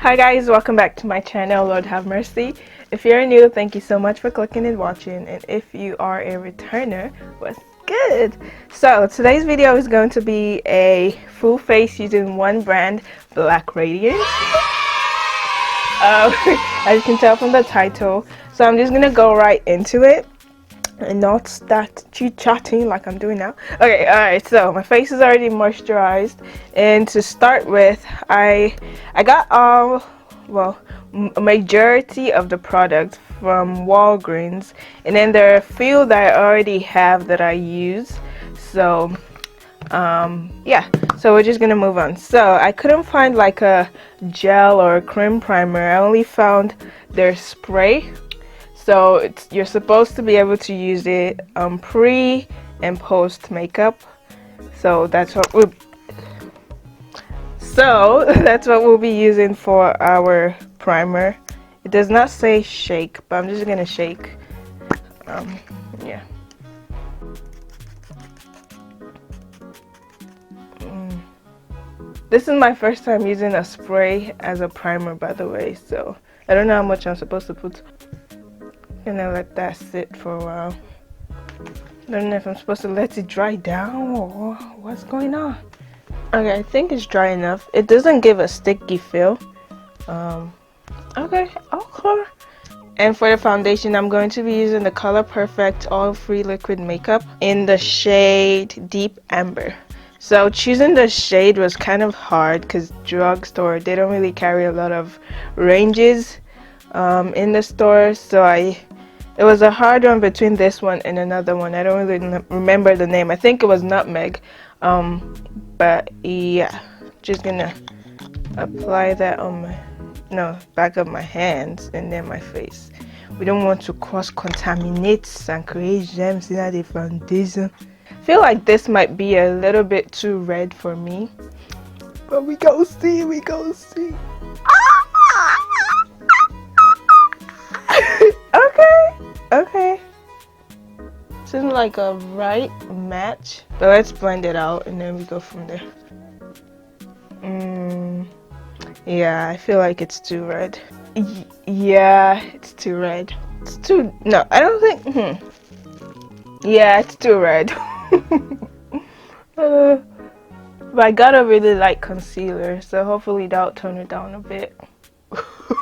Hi guys, welcome back to my channel, Lord Have Mercy. If you're new, thank you so much for clicking and watching, and if you are a returner, what's good? So today's video is going to be a full face using one brand, Black Radiance. As you can tell from the title, so I'm just gonna go right into it and not start chit-chatting like I'm doing now. Okay, alright, so my face is already moisturized, and to start with, I got a majority of the product from Walgreens, and then there are a few that I already have that I use. So yeah, so we're just gonna move on. So I couldn't find like a gel or a cream primer. I only found their spray. So you're supposed to be able to use it pre and post makeup. So that's what we'll be using for our primer. It does not say shake, but I'm just gonna shake. Yeah. This is my first time using a spray as a primer, by the way. So I don't know how much I'm supposed to put. Gonna let that sit for a while. Don't know if I'm supposed to let it dry down or what's going on. Okay, I think it's dry enough. It doesn't give a sticky feel. Okay. And for the foundation, I'm going to be using the Color Perfect Oil-Free Liquid Makeup in the shade Deep Amber. So choosing the shade was kind of hard because drugstore, they don't really carry a lot of ranges in the store. So it was a hard one between this one and another one. I don't really remember the name. I think it was Nutmeg. But yeah, just gonna apply that on my back of my hands and then my face. We don't want to cross-contaminate and create gems in the foundation. I feel like this might be a little bit too red for me, but we go see. Okay. Seems like a right match, but let's blend it out and then we go from there. Yeah, I feel like it's too red. Yeah, it's too red. No, I don't think. Yeah, it's too red. But I got a really light concealer, so hopefully that'll tone it down a bit.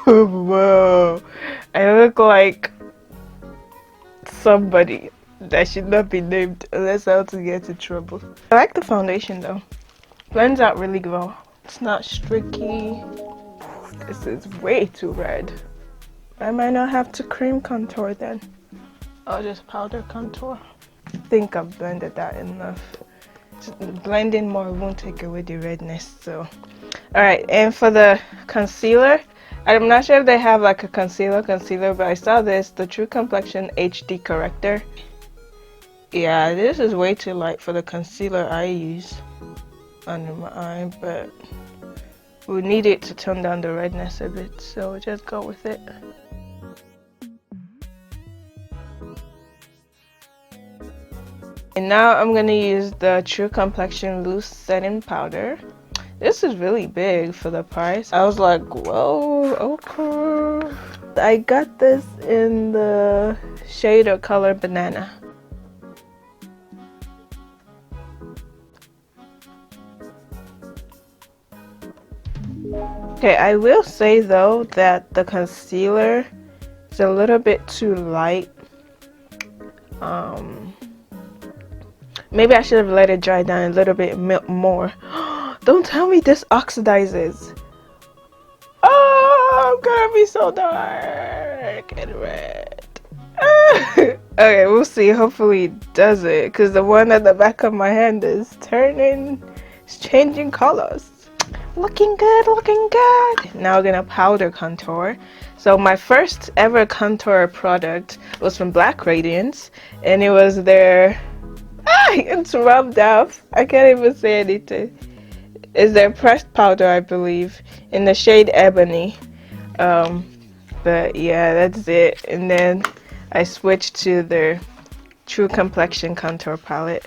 Whoa, I look like somebody that should not be named unless I want to get in trouble. I like the foundation though. Blends out really well. It's not streaky. This is way too red. I might not have to cream contour then. I'll just powder contour. I think I've blended that enough. Just blending more won't take away the redness. So, alright, and for the concealer, I'm not sure if they have like a concealer, but I saw this, the True Complexion HD Corrector. Yeah, this is way too light for the concealer I use under my eye, but we need it to tone down the redness a bit, so we'll just go with it. And now I'm gonna use the True Complexion Loose Setting Powder. This is really big for the price. I was like, whoa, okay. I got this in the shade or color Banana. Okay, I will say though that the concealer is a little bit too light. Maybe I should have let it dry down a little bit more. Don't tell me this oxidizes. Oh, I'm gonna be so dark and red. Okay, we'll see. Hopefully it does it, because the one at the back of my hand is changing colors. Looking good. Now we're gonna powder contour. So my first ever contour product was from Black Radiance, and it was their it's rubbed off. I can't even say anything. It's their pressed powder, I believe, in the shade Ebony. But yeah, that's it. And then I switched to their True Complexion contour palette.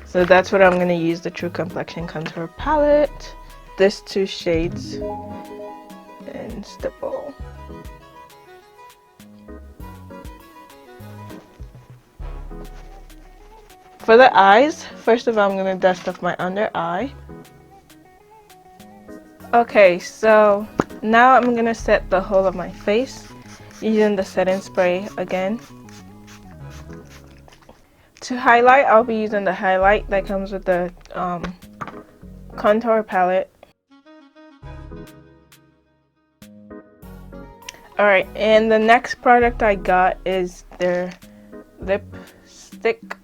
So that's what I'm gonna use, the True Complexion contour palette. This two shades. cleanse the bowl. For the eyes, first of all, I'm going to dust off my under eye. Okay, so now I'm going to set the whole of my face using the setting spray again. To highlight, I'll be using the highlight that comes with the contour palette. Alright, and the next product I got is their lipstick.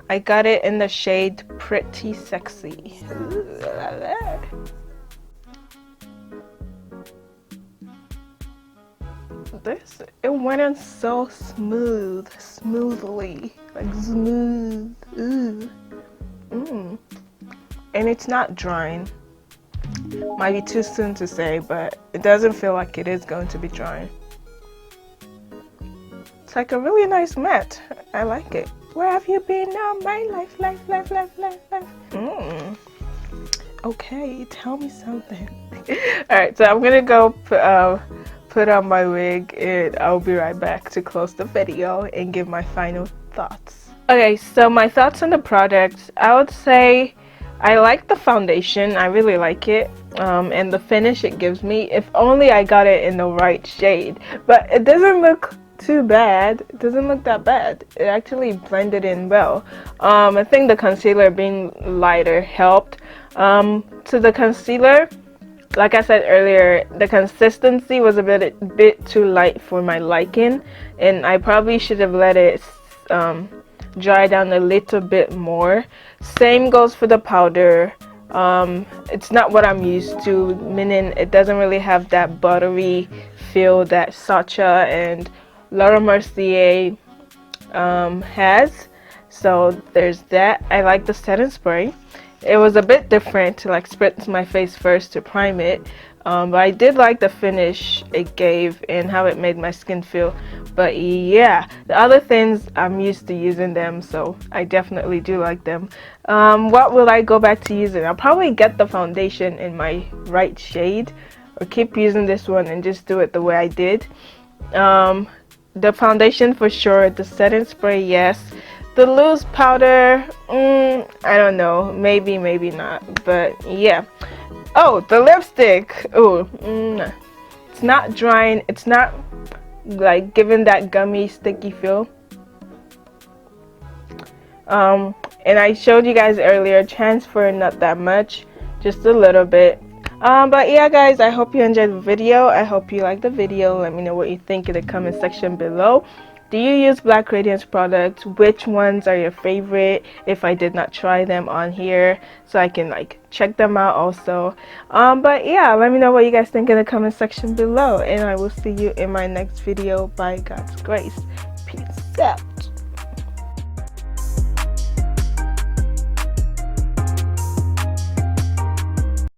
I got it in the shade Pretty Sexy. It went in so smoothly, like smooth. And it's not drying. Might be too soon to say, but it doesn't feel like it is going to be drying. It's like a really nice matte. I like it. Where have you been now? My life. Okay, tell me something. Alright, so I'm gonna go put on my wig and I'll be right back to close the video and give my final thoughts. Okay, so my thoughts on the product, I would say I like the foundation. I really like it, and the finish it gives me. If only I got it in the right shade, but it doesn't look too bad. It doesn't look that bad. It actually blended in well. I think the concealer being lighter helped. To the concealer, like I said earlier, the consistency was a bit too light for my liking, and I probably should have let it dry down a little bit more. Same goes for the powder. It's not what I'm used to, meaning it doesn't really have that buttery feel that Sacha and LordhaveMercy has. So there's that. I like the setting spray. It was a bit different to like spritz my face first to prime it, but I did like the finish it gave and how it made my skin feel. But yeah, the other things I'm used to using them, so I definitely do like them. What will I go back to using? I'll probably get the foundation in my right shade, or keep using this one and just do it the way I did. The foundation for sure, the setting spray, yes. The loose powder, I don't know, maybe not, but yeah. Oh, the lipstick. Oh, it's not drying. It's not like giving that gummy sticky feel. And I showed you guys earlier, transfer not that much, just a little bit. But yeah guys, I hope you enjoyed the video. I hope you liked the video. Let me know what you think in the comment section below. Do you use Black Radiance products? Which ones are your favorite? If I did not try them on here, so I can like check them out also. But yeah, let me know what you guys think in the comment section below, and I will see you in my next video by God's grace. Peace out.